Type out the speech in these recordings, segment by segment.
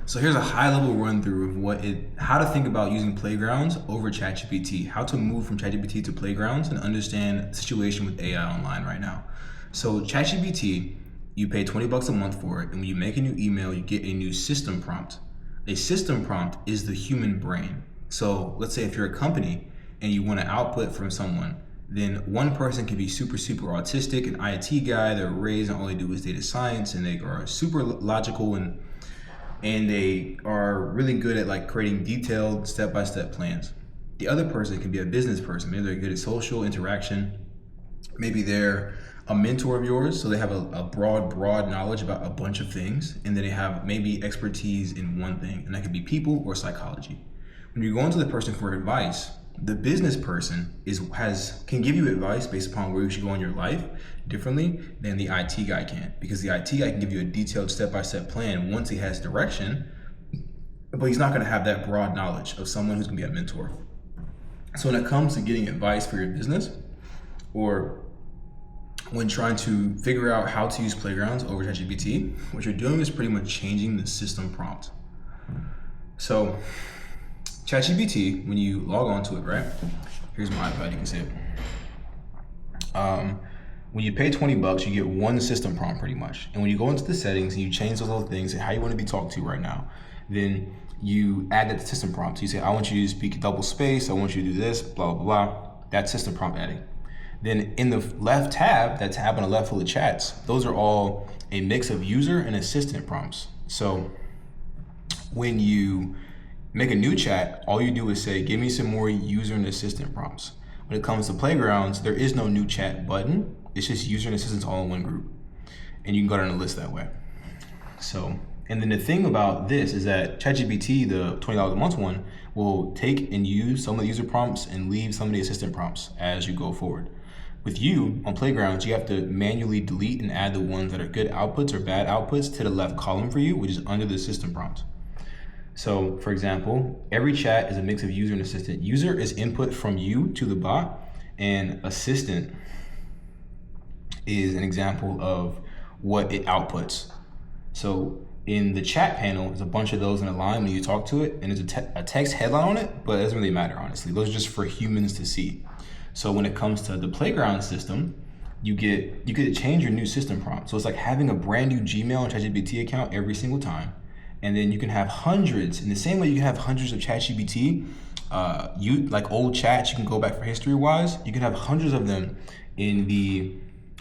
So here's a high level run through of how to think about using playgrounds over ChatGPT, how to move from ChatGPT to playgrounds and understand the situation with AI online right now. So ChatGPT, you pay $20 a month for it, and when you make a new email, you get a new system prompt. A system prompt is the human brain. So let's say if you're a company and you want to output from someone, then one person can be super autistic, an IT guy, they're raised and all they do is data science, and they are super logical and they are really good at like creating detailed step-by-step plans. The other person can be a business person. Maybe they're good at social interaction. Maybe they're a mentor of yours, so they have a broad knowledge about a bunch of things, and then they have maybe expertise in one thing, and that could be people or psychology. When you go into the person for advice, the business person can give you advice based upon where you should go in your life differently than the IT guy can, because the IT guy can give you a detailed step-by-step plan once he has direction, but he's not going to have that broad knowledge of someone who's going to be a mentor. So when it comes to getting advice for your business, or when trying to figure out how to use playgrounds over ChatGPT, what you're doing is pretty much changing the system prompt. So ChatGPT, when you log on to it, right? Here's my iPad, you can see it. When you pay $20, you get one system prompt pretty much. And when you go into the settings and you change those little things and how you want to be talked to right now, then you add that system prompt. So you say, I want you to speak double space, I want you to do this, blah, blah, blah. That's system prompt adding. Then in the left tab, that tab on the left full of chats, those are all a mix of user and assistant prompts. So when you make a new chat, all you do is say, give me some more user and assistant prompts. When it comes to playgrounds, there is no new chat button. It's just user and assistants all in one group. And you can go down the list that way. So, and then the thing about this is that ChatGPT, the $20 a month one, will take and use some of the user prompts and leave some of the assistant prompts as you go forward. With you, on Playgrounds, you have to manually delete and add the ones that are good outputs or bad outputs to the left column for you, which is under the system prompt. So, for example, every chat is a mix of user and assistant. User is input from you to the bot, and assistant is an example of what it outputs. So in the chat panel, there's a bunch of those in a line when you talk to it, and there's a text headline on it, but it doesn't really matter, honestly. Those are just for humans to see. So when it comes to the playground system, you could change your new system prompt. So it's like having a brand new Gmail and ChatGPT account every single time. And then you can have hundreds, in the same way you can have hundreds of ChatGPT, like old chats, you can go back for history-wise, you can have hundreds of them in the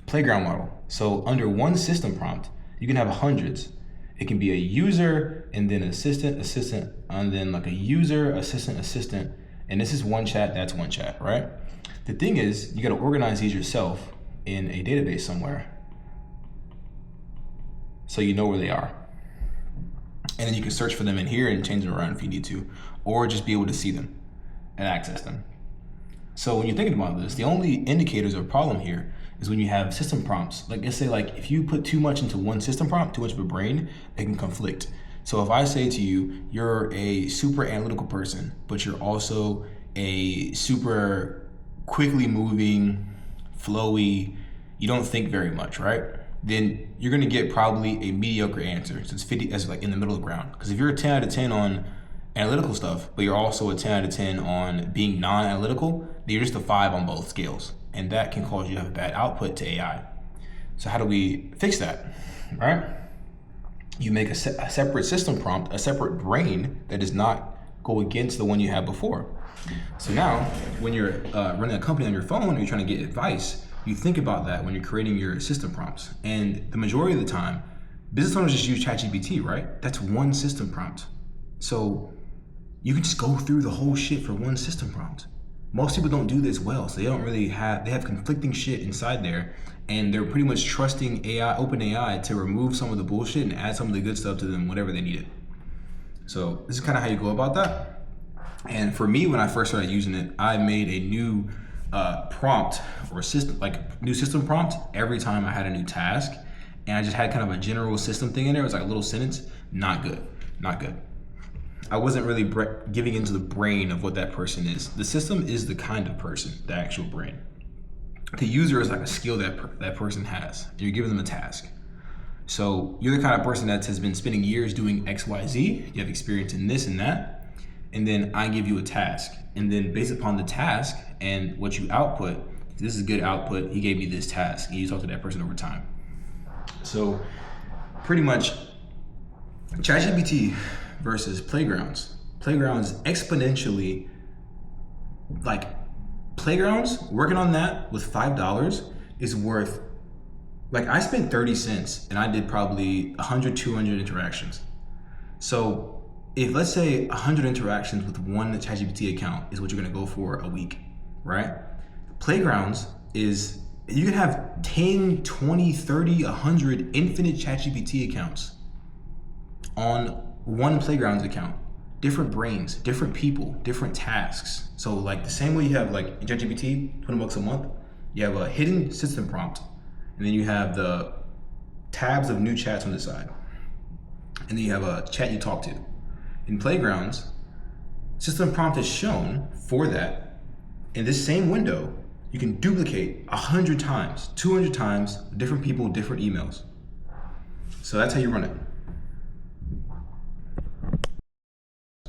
playground model. So under one system prompt, you can have hundreds. It can be a user, and then assistant, and then like a user, assistant, and this is one chat, that's one chat, right? The thing is, you gotta organize these yourself in a database somewhere so you know where they are. And then you can search for them in here and change them around if you need to, or just be able to see them and access them. So when you're thinking about this, the only indicators of a problem here is when you have system prompts. Like let's say like if you put too much into one system prompt, too much of a brain, they can conflict. So if I say to you, you're a super analytical person, but you're also a super quickly moving, flowy, you don't think very much, right? Then you're gonna get probably a mediocre answer. So it's 50, that's like in the middle of the ground. Because if you're a 10 out of 10 on analytical stuff, but you're also a 10 out of 10 on being non-analytical, then you're just a 5 on both scales. And that can cause you to have a bad output to AI. So how do we fix that, right? You make a separate system prompt, a separate brain that does not go against the one you had before. So now, when you're running a company on your phone and you're trying to get advice, you think about that when you're creating your system prompts. And the majority of the time, business owners just use ChatGPT, right? That's one system prompt. So you can just go through the whole shit for one system prompt. Most people don't do this well, so they have conflicting shit inside there, and they're pretty much trusting AI, OpenAI, to remove some of the bullshit and add some of the good stuff to them whenever they need it. So this is kind of how you go about that. And for me, when I first started using it, I made a new prompt or system, like new system prompt every time I had a new task. And I just had kind of a general system thing in there. It was like a little sentence. Not good. I wasn't really giving into the brain of what that person is. The system is the kind of person, the actual brain. The user is like a skill that that person has. You're giving them a task. So you're the kind of person that has been spending years doing X, Y, Z. You have experience in this and that. And then I give you a task. And then based upon the task and what you output, this is good output, he gave me this task. And you talk to that person over time. So pretty much ChatGPT versus Playgrounds. Playgrounds exponentially, like Playgrounds, working on that with $5 is worth, like I spent 30 cents and I did probably 100, 200 interactions. So if let's say 100 interactions with one ChatGPT account is what you're gonna go for a week, right? Playgrounds is, you can have 10, 20, 30, 100 infinite ChatGPT accounts on one Playgrounds account. Different brains, different people, different tasks. So like the same way you have like in ChatGPT, $20 a month, you have a hidden system prompt, and then you have the tabs of new chats on the side. And then you have a chat you talk to. In Playgrounds, system prompt is shown for that. In this same window, you can duplicate 100 times, 200 times, different people, different emails. So that's how you run it.